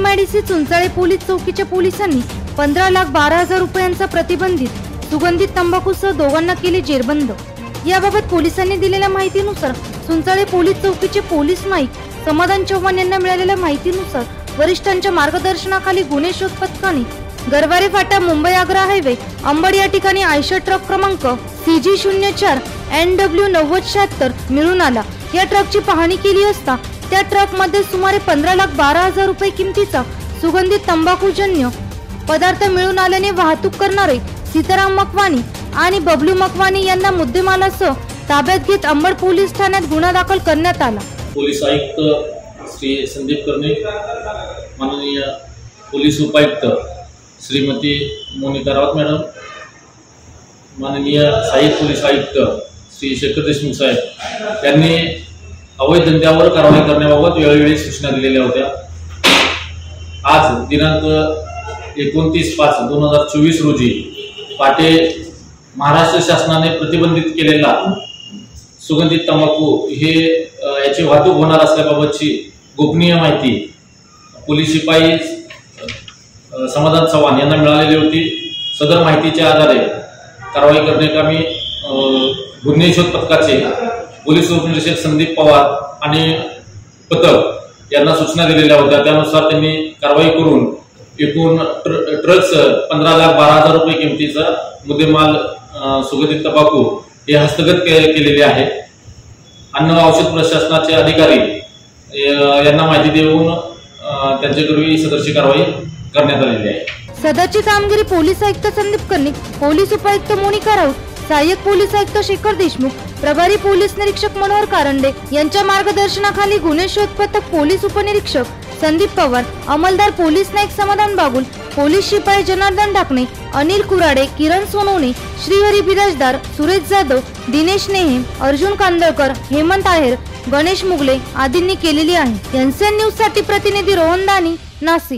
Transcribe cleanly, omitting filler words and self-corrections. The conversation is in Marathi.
एमआयडीसी चुंचाळे पोलीस चौकीच्या पोलिसांनी 15,12,000 रुपयांचा प्रतिबंधित सुगंधित तंबाखूसह दोघांना केले जेरबंद। याबाबत पोलिसांनी दिलेल्या माहितीनुसार चुंचाळे पोलीस चौकीचे पोलीस नाईक समाधान चव्हाण यांना मिळालेल्या माहितीनुसार वरिष्ठांच्या मार्गदर्शनाखाली गुन्हे शोध पथकाने गरवारे फाटा मुंबई आग्रा हायवे अंबड या ठिकाणी आयशर ट्रक क्रमांक CG04 NW 9076 मिळून आला। या ट्रकची पाहणी केली असता त्या ट्रक मध्ये सुमारे 15,12,000 रुपये किमतीचा सुगंधित तंबाखूजन्य पदार्थ मिळून आल्याने वाहतूक करणारे सीताराम मकवानी आणि बबलू मकवानी यांना मुद्देमालासह ताब्यात घेत अंबड पोलीस ठाण्यात गुन्हा दाखल करण्यात आला। पोलीस आयुक्त श्री संदीप कर्णे, माननीय पोलीस उपायुक्त श्रीमती मोनिका रावत मॅडम, माननीय सहाय्यक पोलीस आयुक्त श्री शेखर देशमुख साहेब यांनी अवैध धंद्यावर कारवाई करण्याबाबत वेळोवेळी सूचना दिलेल्या होत्या। आज दिनांक 29/5/2024 रोजी पाटे महाराष्ट्र शासनाने प्रतिबंधित केलेला सुगंधित तंबाखू हे याची वाहतूक होणार असल्याबाबतची गोपनीय माहिती पोलीस शिपाई समाधान चव्हाण यांना मिळालेली होती। सदर माहितीच्या आधारे कारवाई करण्याकामी गुन्हे शोध पथकाचे पोलीस उपनिरीक्षक संदीप पवार आणि पथक यांना सूचना दिलेल्या होत्या। त्यानुसार त्यांनी कारवाई करून एकूण ट्रक्स 15,12,000 रुपये किमतीचा मुद्देमाल सुगंधित तंबाखू हे हस्तगत केलेले आहे। अन्न व औषध प्रशासनाचे अधिकारी यांना माहिती देऊन त्यांच्यापूर्वी सदरची कारवाई करण्यात आलेली आहे। सदरची कामगिरी पोलीस आयुक्त संदीप कर्णे, पोलीस उपायुक्त मोनिका राऊत, सहाय्यक पोलीस आयुक्त शेखर देशमुख, प्रभारी पोलीस निरीक्षक मनोहर कारंडे यांच्या मार्गदर्शनाखाली गुन्हे शोध पथक पोलीस उपनिरीक्षक संदीप पवार, अंमलदार पोलीस नाईक समाधान बागुल, पोलीस शिपाई जनार्दन ढाकणे, अनिल कुराडे, किरण सोनवणे, श्रीहरी बिराजदार, सुरेश जाधव, दिनेश नेहे, अर्जुन कांदळकर, हेमंत आहेर, गणेश मुगले आदींनी केलेली आहे। एनसीएन न्यूज साठी प्रतिनिधी रोहन दानी, नाशिक।